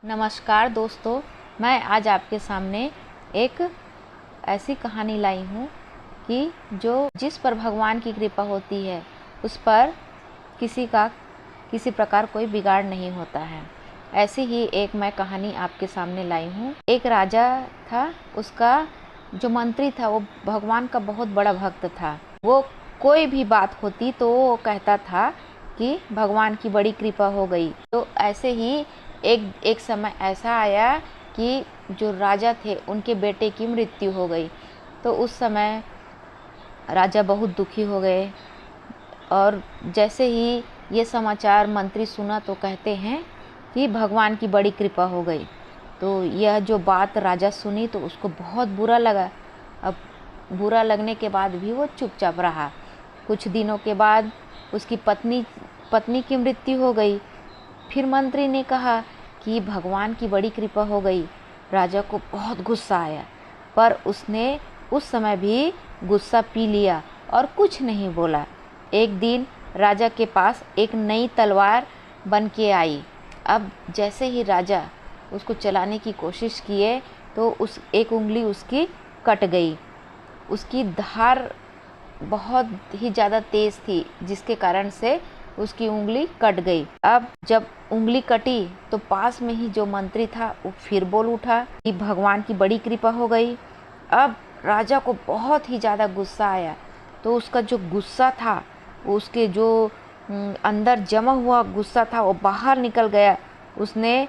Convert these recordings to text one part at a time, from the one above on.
नमस्कार दोस्तों, मैं आज आपके सामने एक ऐसी कहानी लाई हूँ कि जिस पर भगवान की कृपा होती है उस पर किसी प्रकार कोई बिगाड़ नहीं होता है। ऐसी ही एक मैं कहानी आपके सामने लाई हूँ। एक राजा था, उसका जो मंत्री था वो भगवान का बहुत बड़ा भक्त था। वो कोई भी बात होती तो वो कहता था कि भगवान की बड़ी कृपा हो गई। तो ऐसे ही एक समय ऐसा आया कि जो राजा थे उनके बेटे की मृत्यु हो गई। तो उस समय राजा बहुत दुखी हो गए और जैसे ही ये समाचार मंत्री सुना तो कहते हैं कि भगवान की बड़ी कृपा हो गई। तो यह जो बात राजा सुनी तो उसको बहुत बुरा लगा। अब बुरा लगने के बाद भी वो चुपचाप रहा। कुछ दिनों के बाद उसकी पत्नी की मृत्यु हो गई। फिर मंत्री ने कहा कि भगवान की बड़ी कृपा हो गई। राजा को बहुत गुस्सा आया, पर उसने उस समय भी गुस्सा पी लिया और कुछ नहीं बोला। एक दिन राजा के पास एक नई तलवार बन के आई। अब जैसे ही राजा उसको चलाने की कोशिश किए तो एक उंगली उसकी कट गई। उसकी धार बहुत ही ज़्यादा तेज़ थी, जिसके कारण से उसकी उंगली कट गई। अब जब उंगली कटी तो पास में ही जो मंत्री था वो फिर बोल उठा कि भगवान की बड़ी कृपा हो गई। अब राजा को बहुत ही ज़्यादा गुस्सा आया। तो उसका जो गुस्सा था, उसके जो अंदर जमा हुआ गुस्सा था वो बाहर निकल गया। उसने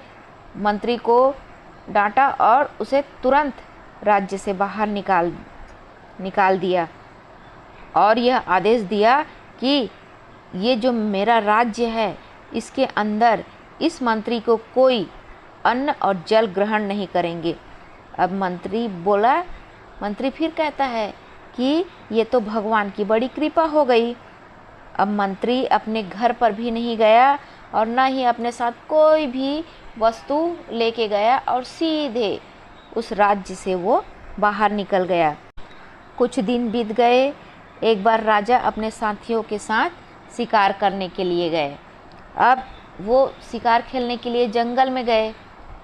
मंत्री को डांटा और उसे तुरंत राज्य से बाहर निकाल दिया और यह आदेश दिया कि ये जो मेरा राज्य है इसके अंदर इस मंत्री को कोई अन्न और जल ग्रहण नहीं करेंगे। अब मंत्री फिर कहता है कि ये तो भगवान की बड़ी कृपा हो गई। अब मंत्री अपने घर पर भी नहीं गया और न ही अपने साथ कोई भी वस्तु लेके गया और सीधे उस राज्य से वो बाहर निकल गया। कुछ दिन बीत गए। एक बार राजा अपने साथियों के साथ शिकार करने के लिए गए। अब वो शिकार खेलने के लिए जंगल में गए।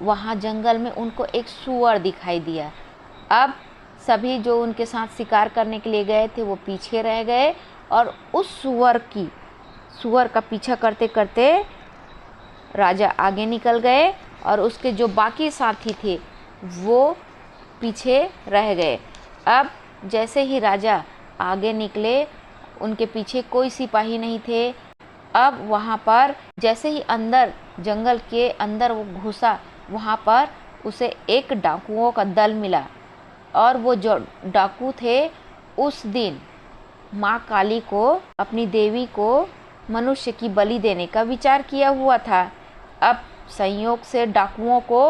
वहाँ जंगल में उनको एक सूअर दिखाई दिया। अब सभी जो उनके साथ शिकार करने के लिए गए थे वो पीछे रह गए और उस सूअर का पीछा करते करते राजा आगे निकल गए और उसके जो बाकी साथी थे वो पीछे रह गए। अब जैसे ही राजा आगे निकले, उनके पीछे कोई सिपाही नहीं थे। अब वहाँ पर जैसे ही जंगल के अंदर वो घुसा, वहाँ पर उसे एक डाकुओं का दल मिला और वो जो डाकू थे उस दिन माँ काली को, अपनी देवी को मनुष्य की बलि देने का विचार किया हुआ था। अब संयोग से डाकुओं को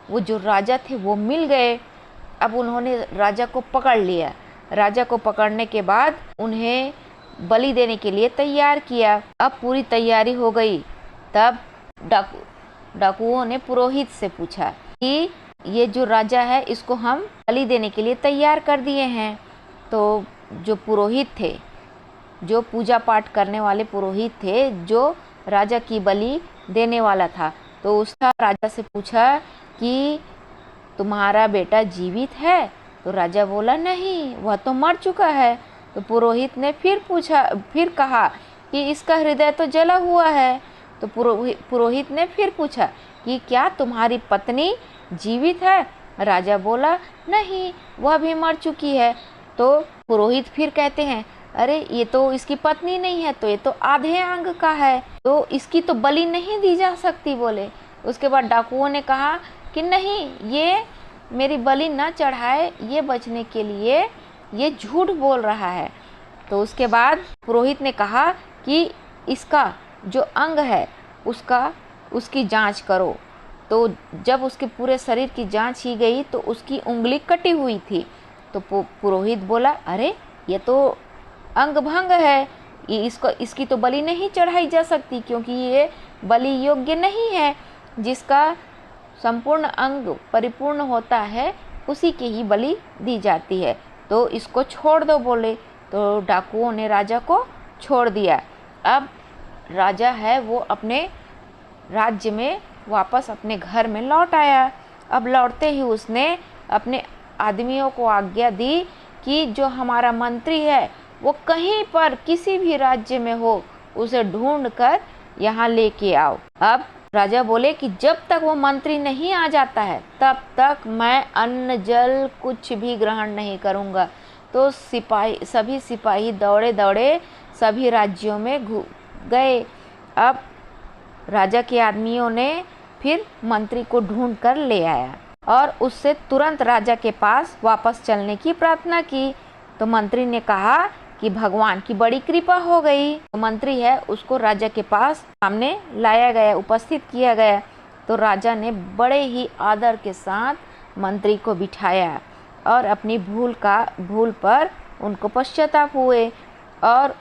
वो जो राजा थे वो मिल गए। अब उन्होंने राजा को पकड़ लिया। राजा को पकड़ने के बाद उन्हें बलि देने के लिए तैयार किया। अब पूरी तैयारी हो गई। तब डाकुओं ने पुरोहित से पूछा कि ये जो राजा है इसको हम बलि देने के लिए तैयार कर दिए हैं। तो जो पुरोहित थे, जो पूजा पाठ करने वाले पुरोहित थे, जो राजा की बलि देने वाला था, तो उसका राजा से पूछा कि तुम्हारा बेटा जीवित है? तो राजा बोला नहीं, वह तो मर चुका है। तो पुरोहित ने फिर कहा कि इसका हृदय तो जला हुआ है। तो पुरोहित ने फिर पूछा कि क्या तुम्हारी पत्नी जीवित है? राजा बोला नहीं, वह भी मर चुकी है। तो पुरोहित फिर कहते हैं, अरे ये तो इसकी पत्नी नहीं है, तो ये तो आधे अंग का है, तो इसकी तो बलि नहीं दी जा सकती बोले। उसके बाद डाकुओं ने कहा कि नहीं, ये मेरी बलि न चढ़ाए, ये बचने के लिए ये झूठ बोल रहा है। तो उसके बाद पुरोहित ने कहा कि इसका जो अंग है उसकी जांच करो। तो जब उसके पूरे शरीर की जांच की गई तो उसकी उंगली कटी हुई थी। तो पुरोहित बोला, अरे ये तो अंग भंग है, इसकी तो बलि नहीं चढ़ाई जा सकती, क्योंकि ये बलि योग्य नहीं है। जिसका संपूर्ण अंग परिपूर्ण होता है उसी की ही बलि दी जाती है, तो इसको छोड़ दो बोले। तो डाकुओं ने राजा को छोड़ दिया। अब राजा है वो अपने राज्य में वापस अपने घर में लौट आया। अब लौटते ही उसने अपने आदमियों को आज्ञा दी कि जो हमारा मंत्री है वो कहीं पर किसी भी राज्य में हो, उसे ढूंढ कर यहाँ लेके आओ। अब राजा बोले कि जब तक वो मंत्री नहीं आ जाता है तब तक मैं अन्न जल कुछ भी ग्रहण नहीं करूँगा। तो सभी सिपाही दौड़े दौड़े सभी राज्यों में गए। अब राजा के आदमियों ने फिर मंत्री को ढूंढ कर ले आया और उससे तुरंत राजा के पास वापस चलने की प्रार्थना की। तो मंत्री ने कहा कि भगवान की बड़ी कृपा हो गई। तो मंत्री है उसको राजा के पास सामने लाया गया, उपस्थित किया गया। तो राजा ने बड़े ही आदर के साथ मंत्री को बिठाया और अपनी भूल पर उनको पश्चाताप हुए। और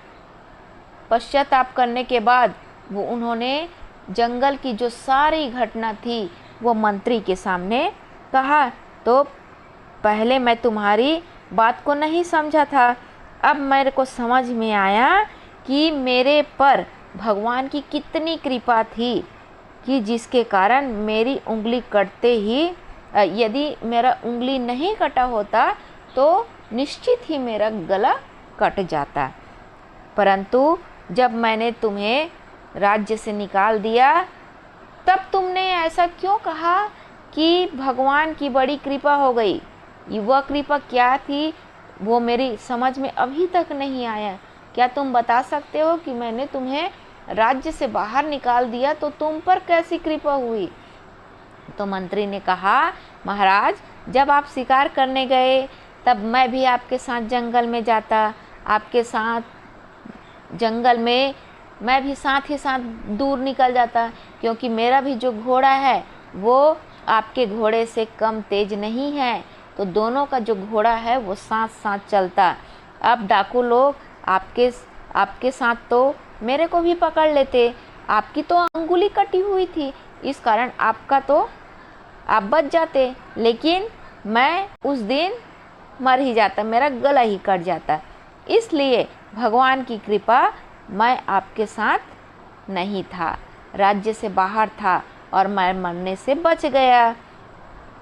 पश्चाताप करने के बाद उन्होंने जंगल की जो सारी घटना थी वो मंत्री के सामने कहा। तो पहले मैं तुम्हारी बात को नहीं समझा था, अब मेरे को समझ में आया कि मेरे पर भगवान की कितनी कृपा थी कि जिसके कारण मेरी उंगली कटते ही, यदि मेरा उंगली नहीं कटा होता तो निश्चित ही मेरा गला कट जाता। परंतु जब मैंने तुम्हें राज्य से निकाल दिया तब तुमने ऐसा क्यों कहा कि भगवान की बड़ी कृपा हो गई? वह कृपा क्या थी वो मेरी समझ में अभी तक नहीं आया। क्या तुम बता सकते हो कि मैंने तुम्हें राज्य से बाहर निकाल दिया तो तुम पर कैसी कृपा हुई? तो मंत्री ने कहा, महाराज जब आप शिकार करने गए तब मैं भी आपके साथ जंगल में जाता, आपके साथ जंगल में मैं भी साथ ही साथ दूर निकल जाता, क्योंकि मेरा भी जो घोड़ा है वो आपके घोड़े से कम तेज नहीं है। तो दोनों का जो घोड़ा है वो साथ साथ चलता। अब डाकू लोग आपके साथ तो मेरे को भी पकड़ लेते, आपकी तो अंगुली कटी हुई थी, इस कारण आपका तो आप बच जाते, लेकिन मैं उस दिन मर ही जाता, मेरा गला ही कट जाता। इसलिए भगवान की कृपा, मैं आपके साथ नहीं था, राज्य से बाहर था और मैं मरने से बच गया।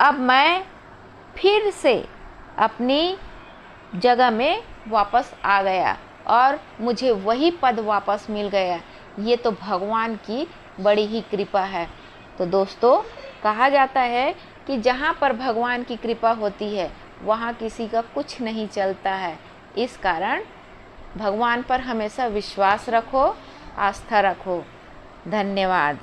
अब मैं फिर से अपनी जगह में वापस आ गया और मुझे वही पद वापस मिल गया। ये तो भगवान की बड़ी ही कृपा है। तो दोस्तों, कहा जाता है कि जहाँ पर भगवान की कृपा होती है वहाँ किसी का कुछ नहीं चलता है। इस कारण भगवान पर हमेशा विश्वास रखो, आस्था रखो। धन्यवाद।